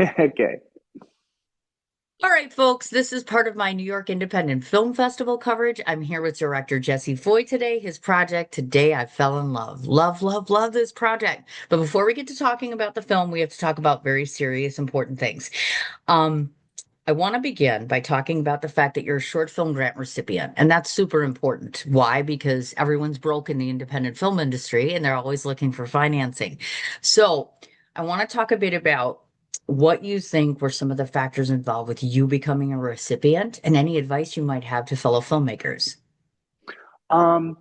Okay. All right, folks, this is part of my New York Independent Film Festival coverage. I'm here with director Jesse Foy today. His project, Today I Fell in Love. Love, love, love this project. But before we get to talking about the film, we have to talk about very serious, important things. Um, I want to begin by talking about the fact that you're a short film grant recipient, and that's super important. Why? Because everyone's broke in the independent film industry and they're always looking for financing. So, I want to talk a bit about what you think were some of the factors involved with you becoming a recipient and any advice you might have to fellow filmmakers. Um,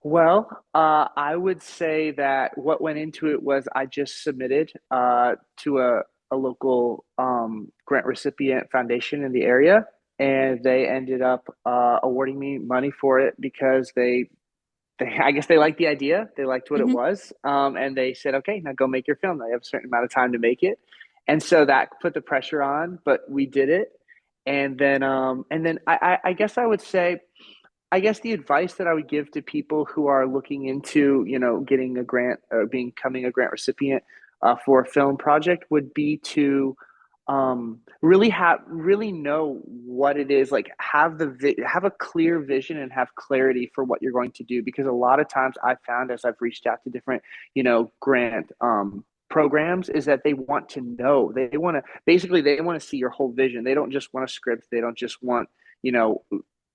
I would say that what went into it was I just submitted to a local grant recipient foundation in the area, and they ended up awarding me money for it because they I guess they liked the idea, they liked what it Mhm. was, and they said, okay, now go make your film. Now you have a certain amount of time to make it, and so that put the pressure on, but we did it, and then I guess I would say. I guess the advice that I would give to people who are looking into, getting a grant or becoming a grant recipient for a film project would be to really know what it is. Like have a clear vision and have clarity for what you're going to do. Because a lot of times I've found as I've reached out to different, grant programs is that they want to know. They want to basically they want to see your whole vision. They don't just want a script. They don't just want you know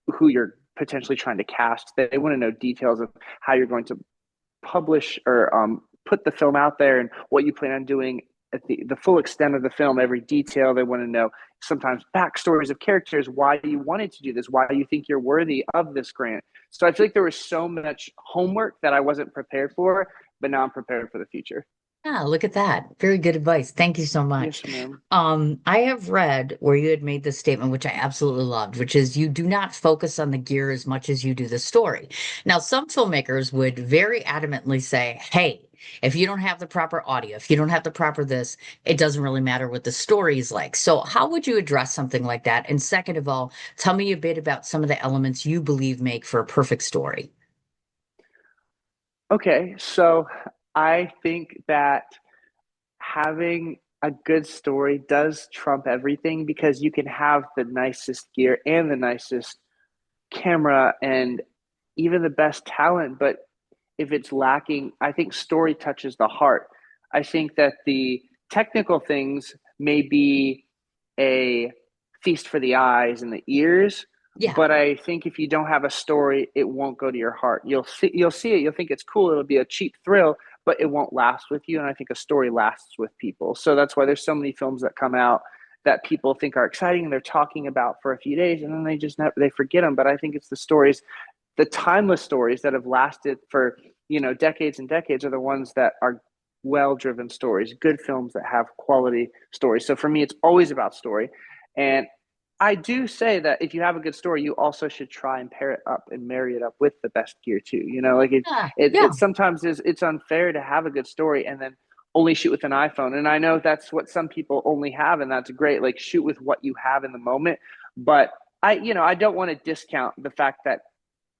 who you're potentially trying to cast. They want to know details of how you're going to publish or put the film out there and what you plan on doing at the full extent of the film, every detail. They want to know sometimes backstories of characters, why you wanted to do this, why you think you're worthy of this grant. So I feel like there was so much homework that I wasn't prepared for, but now I'm prepared for the future. Yeah, look at that. Very good advice. Thank you so much. Yes, ma'am. I have read where you had made this statement, which I absolutely loved, which is you do not focus on the gear as much as you do the story. Now, some filmmakers would very adamantly say, hey, if you don't have the proper audio, if you don't have the proper this, it doesn't really matter what the story is like. So, how would you address something like that? And second of all, tell me a bit about some of the elements you believe make for a perfect story. Okay, so I think that having a good story does trump everything because you can have the nicest gear and the nicest camera and even the best talent, but if it's lacking, I think story touches the heart. I think that the technical things may be a feast for the eyes and the ears, Yeah. but I think if you don't have a story, it won't go to your heart. You'll see it, you'll think it's cool, it'll be a cheap thrill, but it won't last with you. And I think a story lasts with people. So that's why there's so many films that come out that people think are exciting and they're talking about for a few days and then they just never they forget them. But I think it's the stories, the timeless stories that have lasted for decades and decades are the ones that are well driven stories, good films that have quality stories. So for me it's always about story. And I do say that if you have a good story you also should try and pair it up and marry it up with the best gear too. Like it Yeah. it, Yeah. it sometimes is it's unfair to have a good story and then only shoot with an iPhone. And I know that's what some people only have, and that's great. Like shoot with what you have in the moment. But I don't want to discount the fact that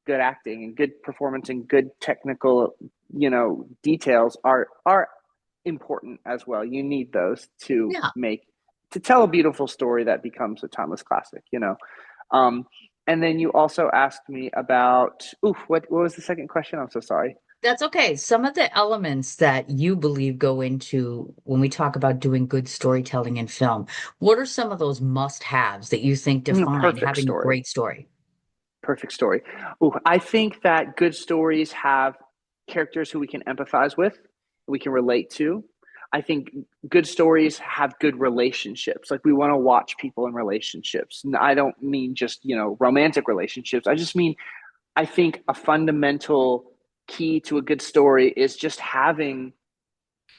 good acting and good performance and good technical, details are important as well. You need those Yeah. to tell a beautiful story that becomes a timeless classic. Um, and then you also asked me about oof, what was the second question? I'm so sorry. That's okay. Some of the elements that you believe go into when we talk about doing good storytelling in film, what are some of those must-haves that you think define Perfect having a story. great story? Perfect story. Ooh, I think that good stories have characters who we can empathize with, we can relate to. I think good stories have good relationships. Like we want to watch people in relationships. And I don't mean just, romantic relationships. I just mean I think a fundamental key to a good story is just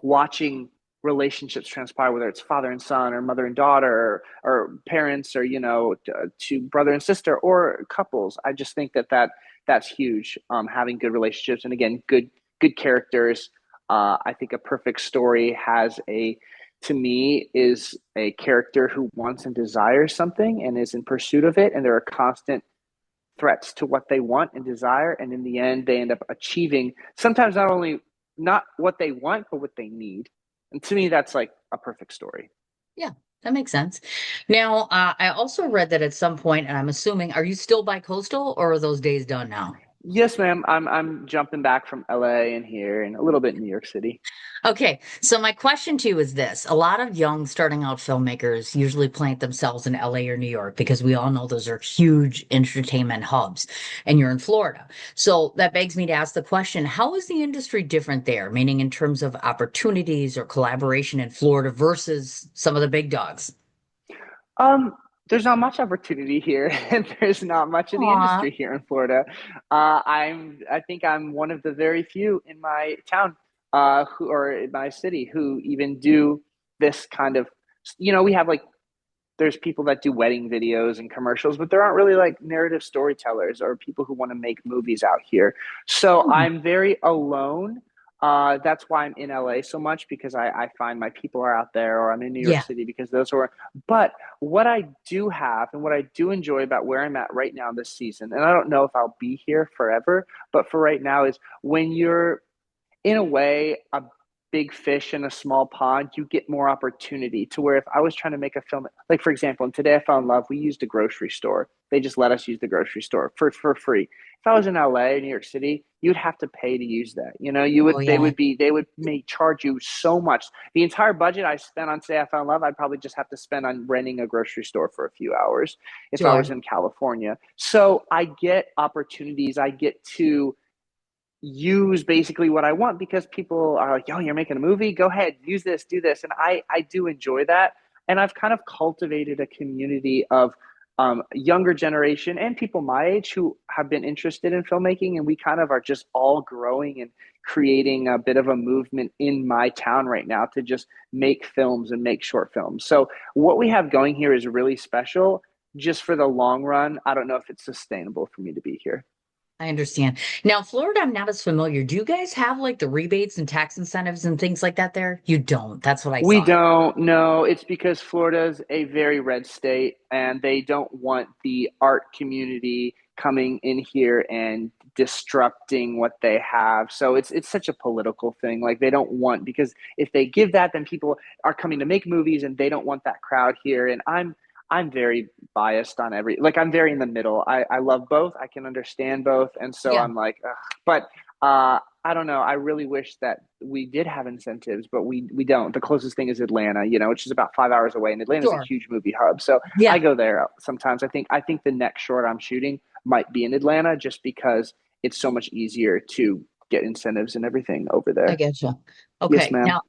watching relationships transpire, whether it's father and son or mother and daughter or parents or to brother and sister or couples. I just think that's huge. Having good relationships and again good characters. I think a perfect story has a to me is a character who wants and desires something and is in pursuit of it, and there are constant threats to what they want and desire, and in the end they end up achieving sometimes not only not what they want but what they need. And to me that's like a perfect story. Yeah, that makes sense. Now, I also read that at some point, and I'm assuming, are you still bi-coastal or are those days done now? Yes, ma'am. I'm jumping back from LA and here and a little bit in New York City. Okay, so my question to you is this. A lot of young starting out filmmakers usually plant themselves in LA or New York because we all know those are huge entertainment hubs, and you're in Florida. So that begs me to ask the question, how is the industry different there? Meaning in terms of opportunities or collaboration in Florida versus some of the big dogs? Um, there's not much opportunity here, and there's not much of the Aw, industry here in Florida. I think I'm one of the very few in my town, who or in my city who even do this kind of, we have like there's people that do wedding videos and commercials, but there aren't really like narrative storytellers or people who want to make movies out here. So hmm, I'm very alone. That's why I'm in LA so much because I find my people are out there, or I'm in New York yeah, City because those are. But what I do have and what I do enjoy about where I'm at right now this season, and I don't know if I'll be here forever, but for right now, is when you're in a way a big fish in a small pond, you get more opportunity to where if I was trying to make a film, like for example, in Today I Fell in Love, we used a grocery store. They just let us use the grocery store for free. If I was in LA or New York City, you'd have to pay to use that. oh yeah, They would may charge you so much. The entire budget I spent on Today I Fell in Love, I'd probably just have to spend on renting a grocery store for a few hours if I sure. was in California. So I get opportunities. I get to use basically what I want because people are like, "Yo, you're making a movie? Go ahead, use this, do this." And I do enjoy that. And I've kind of cultivated a community of younger generation and people my age who have been interested in filmmaking, and we kind of are just all growing and creating a bit of a movement in my town right now to just make films and make short films. So what we have going here is really special. Just for the long run, I don't know if it's sustainable for me to be here. I understand. Now, Florida, I'm not as familiar. Do you guys have like the rebates and tax incentives and things like that there? You don't. That's what I We thought. don't know. It's because Florida's a very red state and they don't want the art community coming in here and disrupting what they have. So it's such a political thing. Like they don't want because if they give that, then people are coming to make movies and they don't want that crowd here. And I'm very biased on I'm very in the middle. I love both. I can understand both. And so Yeah, I'm like, ugh. But I don't know. I really wish that we did have incentives, but we don't. The closest thing is Atlanta, which is about 5 hours away, and Atlanta's a sure. huge movie hub. So I Yeah, go there sometimes. I think the next short I'm shooting might be in Atlanta, just because it's so much easier to get incentives and everything over I there. get you. Yes, Okay. ma'am. Now,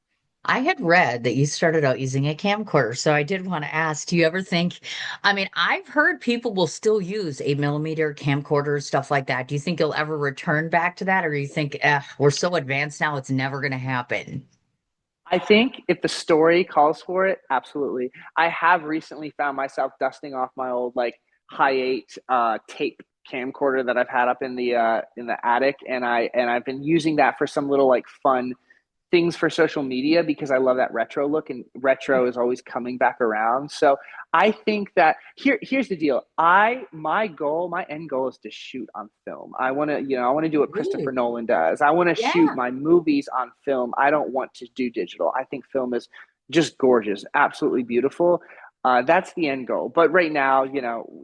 I had read that you started out using a camcorder. So I did want to ask, do you ever think, I mean, I've heard people will still use 8 millimeter camcorders, stuff like that. Do you think you'll ever return back to that? Or do you think, we're so advanced now, it's never going to happen? I think if the story calls for it, absolutely. I have recently found myself dusting off my old like Hi8 tape camcorder that I've had up in the attic, and I've been using that for some little like fun things for social media because I love that retro look, and retro is always coming back around. So I think that here's the deal. My end goal is to shoot on film. I want to do what Christopher Ooh, Nolan does. I want to shoot yeah. my movies on film. I don't want to do digital. I think film is just gorgeous, absolutely beautiful. That's the end goal. But right now,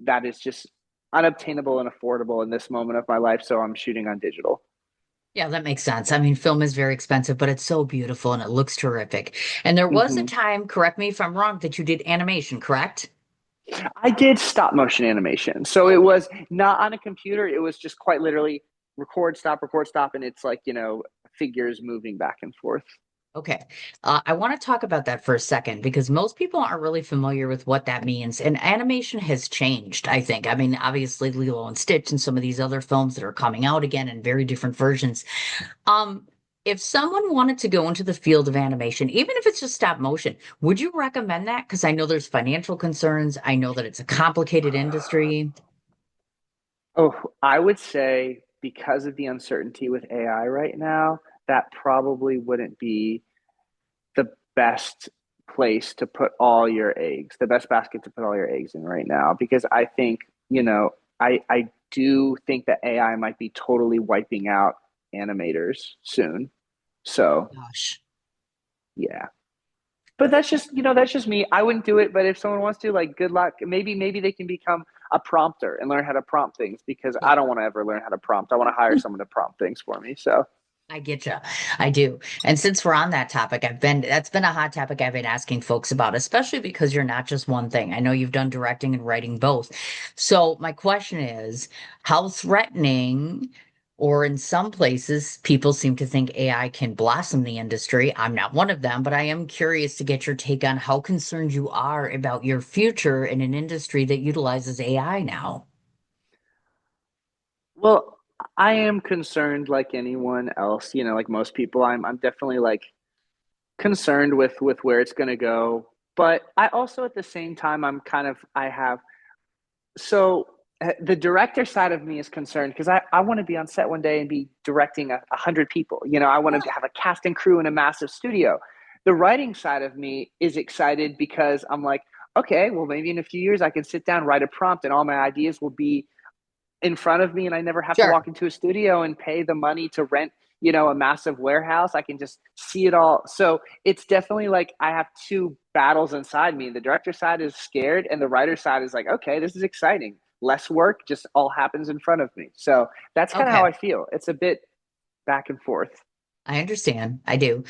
that is just unobtainable and affordable in this moment of my life. So I'm shooting on digital. Yeah, that makes sense. I mean, film is very expensive, but it's so beautiful and it looks terrific. And there was a Mm-hmm. time, correct me if I'm wrong, that you did animation, correct? I did stop motion animation. So it Okay. was not on a computer. It was just quite literally record, stop. And it's like, figures moving back and forth. Okay. I want to talk about that for a second because most people aren't really familiar with what that means. And animation has changed, I think. I mean, obviously, Lilo and Stitch and some of these other films that are coming out again in very different versions. Um, if someone wanted to go into the field of animation, even if it's just stop motion, would you recommend that? Because I know there's financial concerns. I know that it's a complicated industry. Oh, I would say because of the uncertainty with AI right now, that probably wouldn't be the best place to put all your eggs, the best basket to put all your eggs in right now. Because I think, I do think that AI might be totally wiping out animators soon. So Gosh. yeah. But that's just, that's just me. I wouldn't do it, but if someone wants to, like, good luck. Maybe they can become a prompter and learn how to prompt things because Yeah. I don't want to ever learn how to prompt. I want to hire someone to prompt things for me. So, I get you. I do. And since we're on that topic, that's been a hot topic I've been asking folks about, especially because you're not just one thing. I know you've done directing and writing both. So my question is, how threatening, or in some places, people seem to think AI can blossom the industry. I'm not one of them, but I am curious to get your take on how concerned you are about your future in an industry that utilizes AI now. well, I am concerned like anyone else, like most people. I'm definitely like concerned with where it's going to go. But I also at the same time I have so the director side of me is concerned because I want to be on set one day and be directing 100 people. I want to have a cast and crew in a massive studio. The writing side of me is excited because I'm like, okay, well, maybe in a few years I can sit down, write a prompt, and all my ideas will be in front of me, and I never have to Sure. walk into a studio and pay the money to rent, a massive warehouse. I can just see it all. So it's definitely like I have two battles inside me. The director side is scared, and the writer side is like, okay, this is exciting. Less work, just all happens in front of me. So that's kind of how Okay. I feel. It's a bit back and forth. I understand. I do.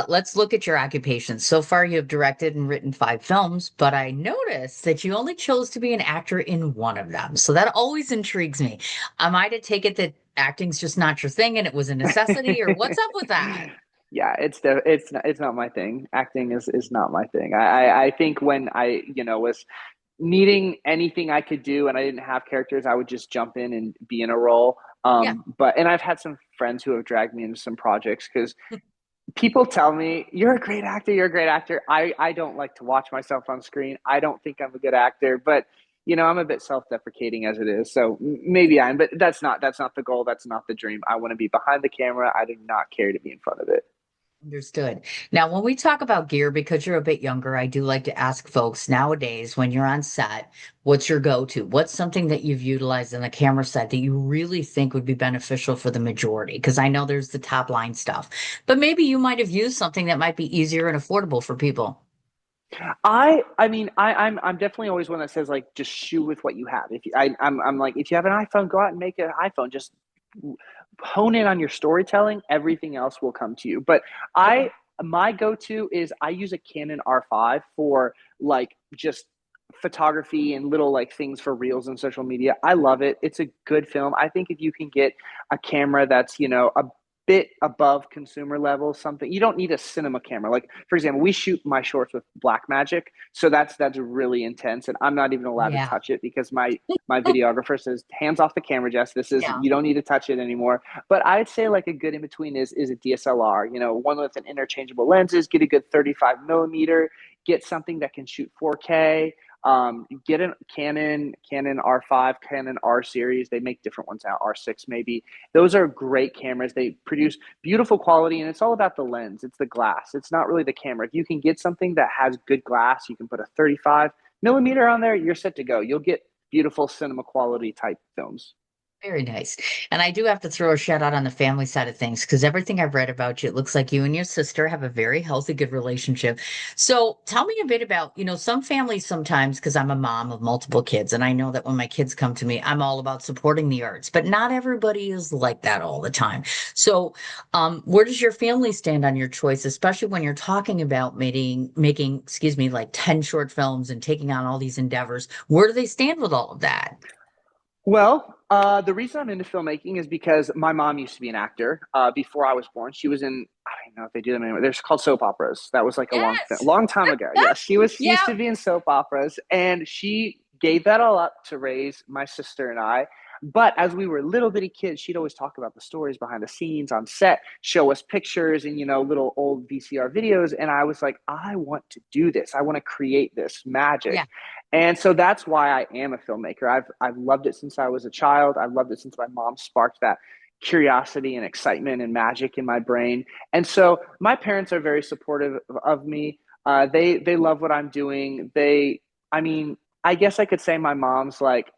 Let's look at your occupations. So far, you have directed and written 5 films, but I noticed that you only chose to be an actor in one of them. So that always intrigues me. Am I to take it that acting's just not your thing and it was a necessity, or what's up with that? Yeah, it's not my thing. Acting is not my thing. I think when I was needing anything I could do and I didn't have characters, I would just jump in and be in a role. Yeah. But and I've had some friends who have dragged me into some projects because people tell me you're a great actor, you're a great actor. I don't like to watch myself on screen. I don't think I'm a good actor, but I'm a bit self-deprecating as it is. So maybe but that's not the goal. That's not the dream. I want to be behind the camera. I do not care to be in front of it. Understood. Now, when we talk about gear, because you're a bit younger, I do like to ask folks nowadays when you're on set, what's your go-to? What's something that you've utilized on the camera side that you really think would be beneficial for the majority? Because I know there's the top line stuff, but maybe you might have used something that might be easier and affordable for people. I mean, I'm definitely always one that says like just shoot with what you have. If you, I'm like if you have an iPhone, go out and make an iPhone. Just hone in on your storytelling. Everything else will come to you. But Okay. I my go-to is I use a Canon R5 for like just photography and little like things for reels and social media. I love it. It's a good film. I think if you can get a camera that's, a bit above consumer level, something you don't need a cinema camera. Like for example, we shoot my shorts with Blackmagic, so that's really intense, and I'm not even allowed to Yeah. touch it because my videographer says hands off the camera, Jess. This is Yeah. you don't need to touch it anymore. But I'd say like a good in between is a DSLR. One with an interchangeable lenses. Get a good 35 millimeter. Get something that can shoot 4K. Get a Canon R5, Canon R series. They make different ones now, R6 maybe. Those are great cameras. They produce beautiful quality, and it's all about the lens. It's the glass. It's not really the camera. If you can get something that has good glass, you can put a 35 millimeter on there. You're set to go. You'll get beautiful cinema quality type films. Very nice. And I do have to throw a shout out on the family side of things because everything I've read about you, it looks like you and your sister have a very healthy, good relationship. So tell me a bit about, some families sometimes, because I'm a mom of multiple kids, and I know that when my kids come to me, I'm all about supporting the arts, but not everybody is like that all the time. So, where does your family stand on your choice, especially when you're talking about excuse me, like 10 short films and taking on all these endeavors? Where do they stand with all of that? Well, the reason I'm into filmmaking is because my mom used to be an actor before I was born. She was in, I don't know if they do them anymore. They're called soap operas. That was like a Yes. long time ago. Yeah, she used Yeah. to be in soap operas, and she gave that all up to raise my sister and I. But as we were little bitty kids, she'd always talk about the stories behind the scenes on set, show us pictures and little old VCR videos. And I was like, I want to do this. I want to create this magic. Yeah. And so that's why I am a filmmaker. I've loved it since I was a child. I've loved it since my mom sparked that curiosity and excitement and magic in my brain. And so my parents are very supportive of me. They love what I'm doing. I mean, I guess I could say my mom's like,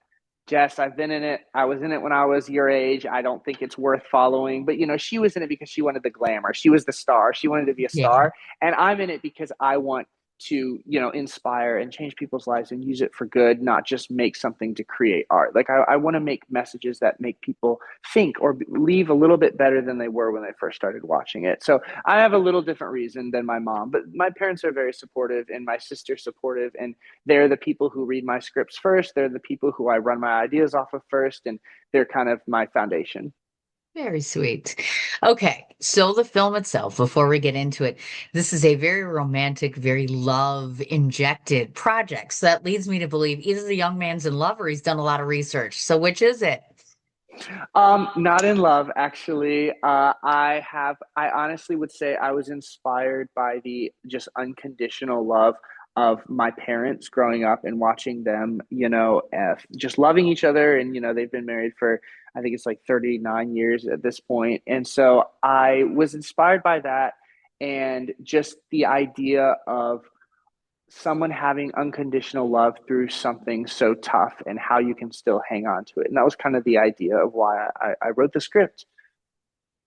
Jess, I've been in it. I was in it when I was your age. I don't think it's worth following. But she was in it because she wanted the glamour. She was the star. She wanted to be a Yeah. star. And I'm in it because I want to, you know, inspire and change people's lives and use it for good, not just make something to create art. Like I want to make messages that make people think or leave a little bit better than they were when they first started watching it. So I have a little different reason than my mom, but my parents are very supportive and my sister's supportive, and they're the people who read my scripts first. They're the people who I run my ideas off of first, and they're kind of my foundation. Very sweet. Okay, so the film itself, before we get into it, this is a very romantic, very love injected project. So that leads me to believe either the young man's in love or he's done a lot of research. So which is it? Not in love, actually. I honestly would say I was inspired by the just unconditional love of my parents growing up and watching them, you know, just loving each other. And, you know, they've been married for, I think it's like 39 years at this point. And so I was inspired by that and just the idea of someone having unconditional love through something so tough and how you can still hang on to it. And that was kind of the idea of why I wrote the script.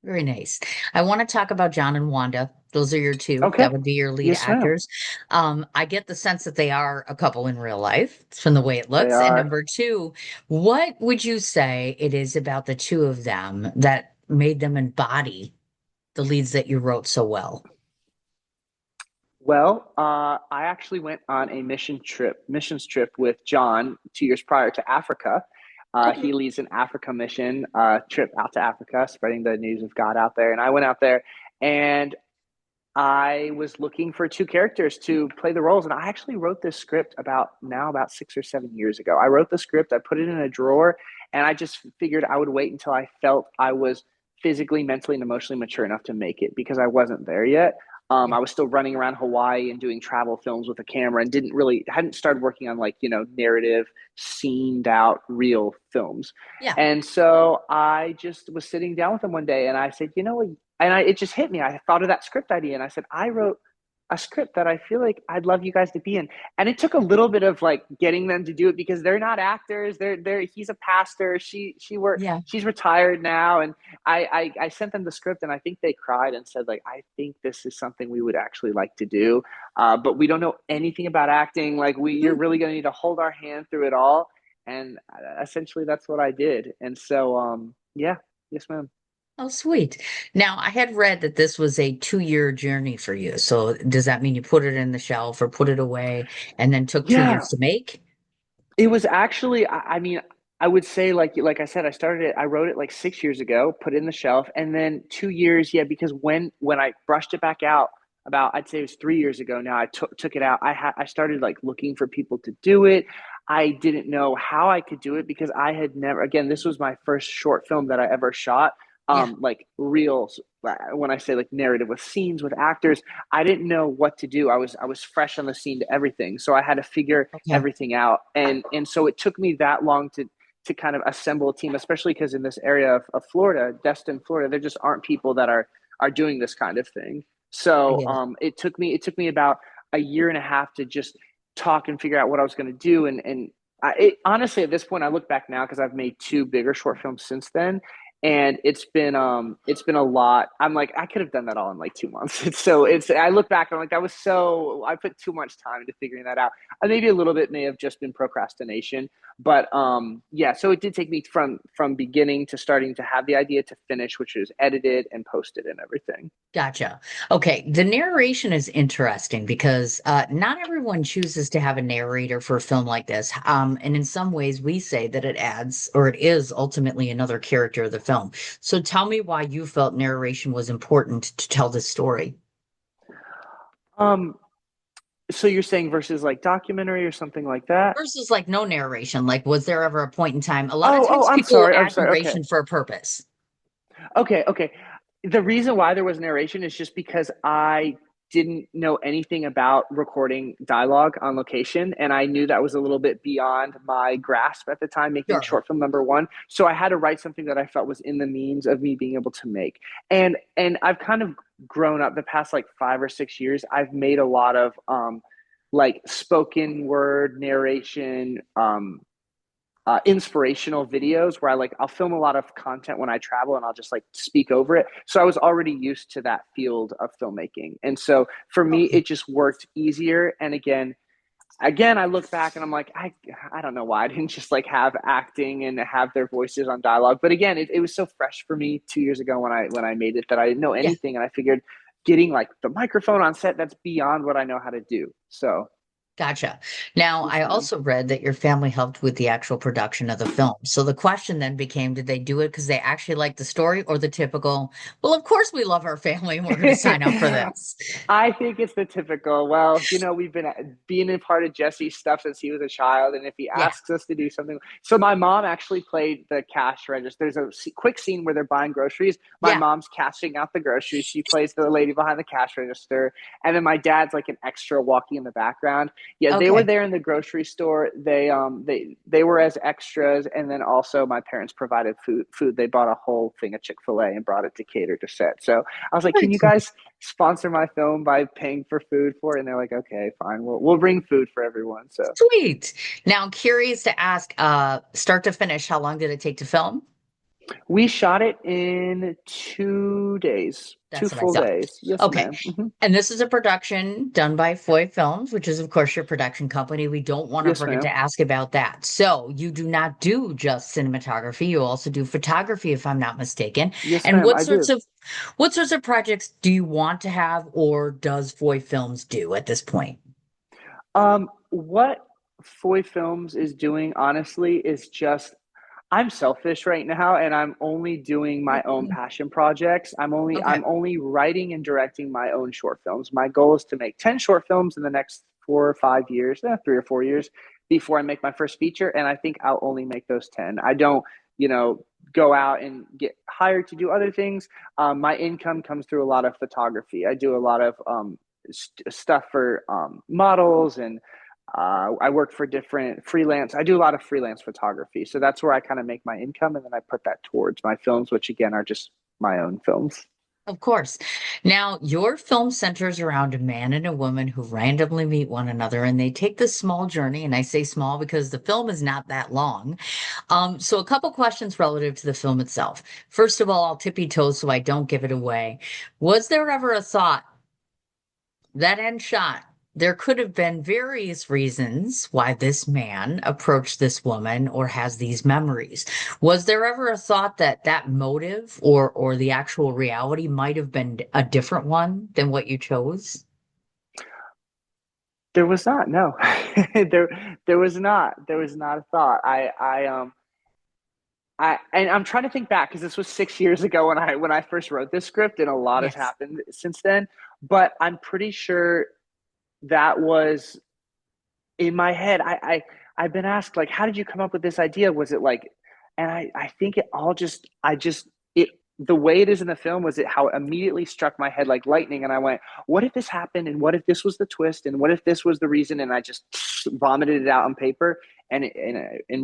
Very nice. I want to talk about John and Wanda. Those are your two. Okay. That would be your lead Yes, ma'am. actors. I get the sense that they are a couple in real life from the way it They looks. And are. number two, what would you say it is about the two of them that made them embody the leads that you wrote so well? Well, I actually went on a missions trip with John 2 years prior to Africa. Okay. He leads an Africa mission trip out to Africa, spreading the news of God out there. And I went out there and I was looking for two characters to play the roles. And I actually wrote this script about 6 or 7 years ago. I wrote the script, I put it in a drawer, and I just figured I would wait until I felt I was physically, mentally, and emotionally mature enough to make it because I wasn't there yet. Yeah. I was still running around Hawaii and doing travel films with a camera and hadn't started working on like, you know, narrative, scened out, real films. Yeah. And so I just was sitting down with him one day and I said, you know what, it just hit me. I thought of that script idea and I said, I wrote a script that I feel like I'd love you guys to be in. And it took a little bit of like getting them to do it because they're not actors. He's a pastor. Yeah. She's retired now. And I sent them the script and I think they cried and said like, I think this is something we would actually like to do. But we don't know anything about acting. Like you're really going to need to hold our hand through it all. And essentially that's what I did. And so, yeah, yes, ma'am. Oh, sweet. Now, I had read that this was a 2 year journey for you. So does that mean you put it in the shelf or put it away and then took 2 years Yeah, to make? it was actually, I mean, I would say like I said, I wrote it like 6 years ago, put it in the shelf, and then 2 years, yeah, because when I brushed it back out about I'd say it was 3 years ago now, I took it out. I started like looking for people to do it. I didn't know how I could do it because I had never again, this was my first short film that I ever shot. Yeah. Like real when I say like narrative with scenes with actors, I didn't know what to do. I was fresh on the scene to everything. So I had to figure Okay. everything out. And so it took me that long to kind of assemble a team, especially because in this area of Florida, Destin, Florida, there just aren't people that are doing this kind of thing. I So get it. it took me about a year and a half to just talk and figure out what I was going to do. Honestly, at this point, I look back now because I've made two bigger short films since then, and it's been a lot. I'm like I could have done that all in like 2 months. It's I look back and I'm like that was so I put too much time into figuring that out. Maybe a little bit may have just been procrastination, but yeah. So it did take me from beginning to starting to have the idea to finish, which is edited and posted and everything. Gotcha. Okay. The narration is interesting because not everyone chooses to have a narrator for a film like this. And in some ways, we say that it adds or it is ultimately another character of the film. So tell me why you felt narration was important to tell this story Um, so you're saying versus like documentary or something like that? versus like no narration. Like, was there ever a point in time? A lot of Oh, times I'm people sorry. I'm add sorry. Okay. narration for a purpose. Okay. The reason why there was narration is just because I didn't know anything about recording dialogue on location. And I knew that was a little bit beyond my grasp at the time, making Sure. short film number one. So I had to write something that I felt was in the means of me being able to make. And I've kind of grown up the past like 5 or 6 years. I've made a lot of like spoken word narration, inspirational videos where I'll film a lot of content when I travel and I'll just like speak over it. So I was already used to that field of filmmaking. And so for me, Okay. it just worked easier. And again, I look back and I'm like, I don't know why I didn't just like have acting and have their voices on dialogue. But again, it was so fresh for me 2 years ago when I made it that I didn't know Yeah. anything. And I figured getting like the microphone on set, that's beyond what I know how to do. So Gotcha. Now, yes, I ma'am. also read that your family helped with the actual production of the film. So the question then became, did they do it because they actually liked the story or the typical, well, of course we love our family and we're going to sign up for this. I think it's the typical, well, we've been being a part of Jesse's stuff since he was a child. And if he Yeah. asks us to do something, so my mom actually played the cash register. There's a quick scene where they're buying groceries. My Yeah. mom's cashing out the groceries. She plays the lady behind the cash register. And then my dad's like an extra walking in the background. Yeah, they were Okay. there in the grocery store. They were as extras. And then also my parents provided food. They bought a whole thing of Chick-fil-A and brought it to cater to set. So I was like, Very can you cool. guys sponsor my film by paying for food for it? And they're like, okay, fine, we'll bring food for everyone. So Sweet. Now, I'm curious to ask, start to finish, how long did it take to film? we shot it in 2 days, two That's what I full thought. days. Yes, Okay. ma'am. Hmm. And this is a production done by Foy Films, which is, of course, your production company. We don't want to Yes, forget to ma'am. ask about that. So you do not do just cinematography. You also do photography, if I'm not mistaken. Yes, And ma'am. I do. what sorts of projects do you want to have or does Foy Films do at this point? What Foy Films is doing, honestly, is just I'm selfish right now and I'm only doing my own passion projects. Okay. I'm only writing and directing my own short films. My goal is to make 10 short films in the next 4 or 5 years, 3 or 4 years before I make my first feature. And I think I'll only make those 10. I don't, you know, go out and get hired to do other things. My income comes through a lot of photography. I do a lot of stuff for models and I work for different freelance. I do a lot of freelance photography, so that's where I kind of make my income, and then I put that towards my films, which again are just my own films. Of course. Now, your film centers around a man and a woman who randomly meet one another and they take this small journey. And I say small because the film is not that long. So a couple questions relative to the film itself. First of all, I'll tippy toes so I don't give it away. Was there ever a thought that end shot? There could have been various reasons why this man approached this woman or has these memories. Was there ever a thought that that motive or the actual reality might have been a different one than what you chose? There was not, no, there was not, there was not a thought. And I'm trying to think back because this was 6 years ago when I first wrote this script, and a lot has Yes. happened since then. But I'm pretty sure that was in my head. I've been asked like, how did you come up with this idea? Was it like, and I think it all just I just it the way it is in the film was it how it immediately struck my head like lightning, and I went, what if this happened, and what if this was the twist, and what if this was the reason, and I just vomited it out on paper and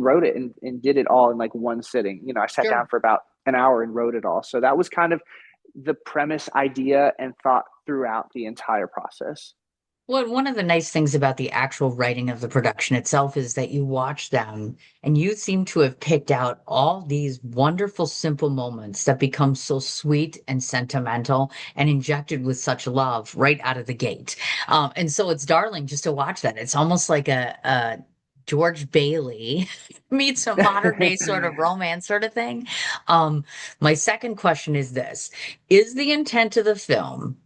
wrote it and did it all in like one sitting. I sat Sure. down for about an hour and wrote it all. So that was kind of the premise, idea, and thought throughout the entire process. Well, one of the nice things about the actual writing of the production itself is that you watch them and you seem to have picked out all these wonderful, simple moments that become so sweet and sentimental and injected with such love right out of the gate. And so it's darling just to watch that. It's almost like a George Bailey meets a modern day sort of romance sort of thing. Um, my second question is this: is the intent of the film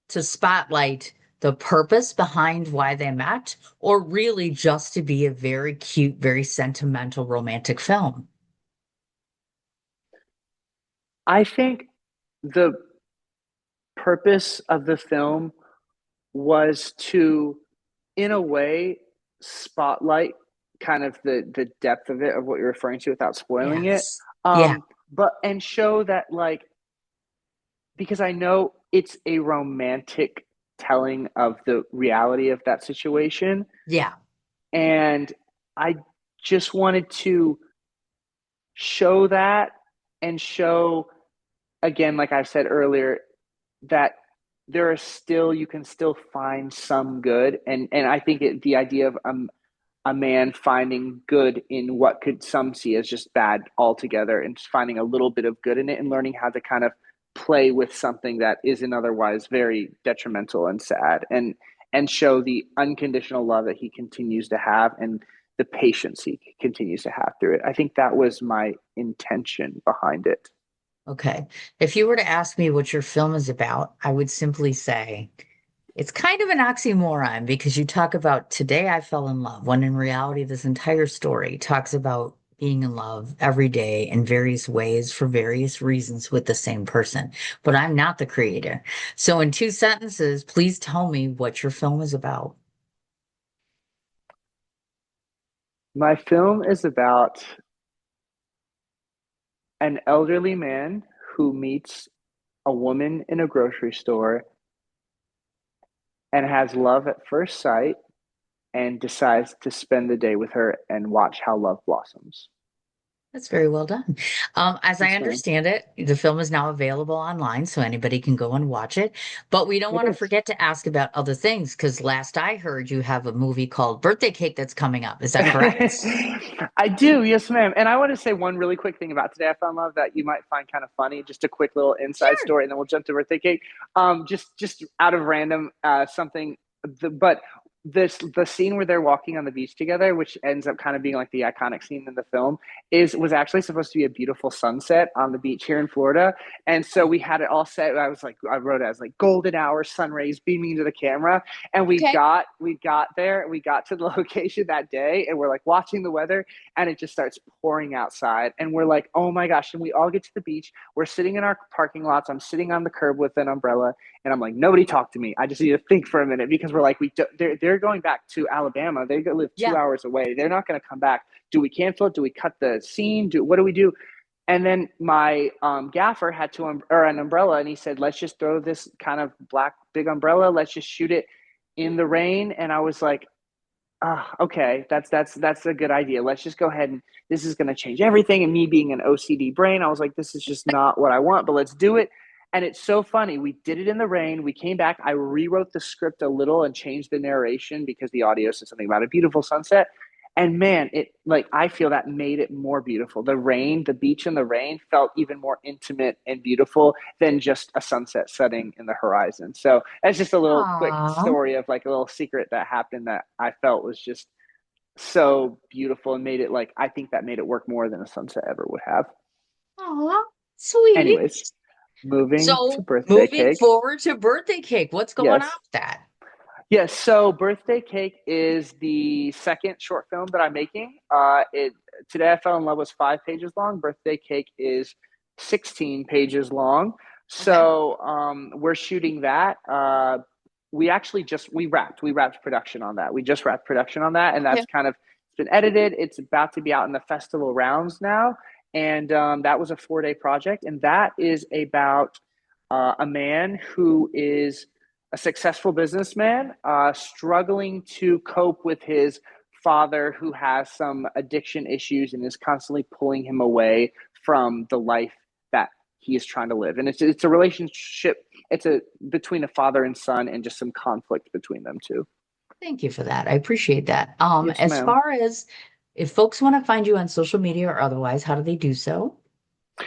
to spotlight the purpose behind why they met, or really just to be a very cute, very sentimental romantic film? I think the purpose of the film was to, in a way, spotlight kind of the depth of it, of what you're referring to, without spoiling it. Yes. Yeah. But and show that, like, because I know it's a romantic telling of the reality of that situation, Yeah. and I just wanted to show that, and show, again, like I said earlier, that you can still find some good. And I think the idea of a man finding good in what could some see as just bad altogether, and just finding a little bit of good in it and learning how to kind of play with something that isn't otherwise very detrimental and sad, and show the unconditional love that he continues to have, and the patience he continues to have through it. I think that was my intention behind it. Okay. If you were to ask me what your film is about, I would simply say it's kind of an oxymoron because you talk about today I fell in love, when in reality, this entire story talks about being in love every day in various ways for various reasons with the same person. But I'm not the creator. So, in two sentences, please tell me what your film is about. My film is about an elderly man who meets a woman in a grocery store and has love at first sight and decides to spend the day with her and watch how love blossoms. That's very well done. As I Yes, ma'am. understand it, the film is now available online, so anybody can go and watch it. But we don't It want to is. forget to ask about other things because last I heard you have a movie called Birthday Cake that's coming up. Is that correct? I do, yes, ma'am. And I want to say one really quick thing about Today I Found Love that you might find kind of funny. Just a quick little inside Sure. story, and then we'll jump to birthday cake. Just out of random something, but the scene where they're walking on the beach together, which ends up kind of being like the iconic scene in the film, is was actually supposed to be a beautiful sunset on the beach here in Florida. And so we had it all set. I wrote it as like golden hour, sun rays beaming into the camera, and Okay. we got there, we got to the location that day, and we're like watching the weather, and it just starts pouring outside, and we're like, oh my gosh. And we all get to the beach, we're sitting in our parking lots, I'm sitting on the curb with an umbrella, and I'm like, nobody talk to me, I just need to think for a minute, because we're like, they're going back to Alabama, they live Yeah. 2 hours away, they're not going to come back. Do we cancel it? Do we cut the scene? What do we do? And then my gaffer had or an umbrella, and he said, "Let's just throw this kind of black big umbrella. Let's just shoot it in the rain." And I was like, okay, that's a good idea. Let's just go ahead, and this is going to change everything." And me being an OCD brain, I was like, "This is just not what I want, but let's do it." And it's so funny. We did it in the rain. We came back. I rewrote the script a little and changed the narration because the audio said something about a beautiful sunset. And man, it like I feel that made it more beautiful. The rain, the beach and the rain felt even more intimate and beautiful than just a sunset setting in the horizon. So that's just a little quick Aw. story of like a little secret that happened that I felt was just so beautiful and made it like I think that made it work more than a sunset ever would have. Aw. Sweet. Anyways, moving to So birthday moving cake. forward to Birthday Cake, what's going on Yes. with that? Yes, so Birthday Cake is the second short film that I'm making. Today I Fell in Love was 5 pages long. Birthday Cake is 16 pages long. Okay. So we're shooting that. We actually just we wrapped production on that. We just wrapped production on that, and Okay. that's kind of it's been edited. It's about to be out in the festival rounds now, and that was a 4 day project, and that is about a man who is a successful businessman, struggling to cope with his father who has some addiction issues and is constantly pulling him away from the life that he is trying to live. And it's a relationship. It's a between a father and son, and just some conflict between them two. Thank you for that. I appreciate that. Yes, As ma'am. far as if folks want to find you on social media or otherwise, how do they do so?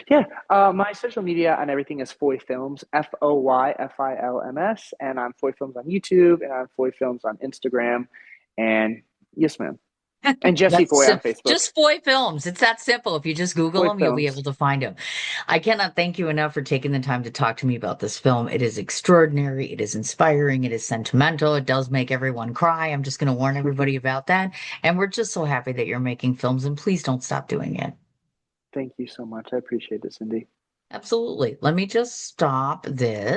Yeah, my social media and everything is Foy Films, FOYFILMS, and I'm Foy Films on YouTube, and I'm Foy Films on Instagram, and yes, ma'am, and Jesse That's Foy on Facebook. just Foy Films. It's that simple. If you just Google Foy them, you'll be able Films. to find them. I cannot thank you enough for taking the time to talk to me about this film. It is extraordinary. It is inspiring. It is sentimental. It does make everyone cry. I'm just going to warn everybody about that. And we're just so happy that you're making films, and please don't stop doing it. Thank you so much. I appreciate it, Cindy. Absolutely. Let me just stop this.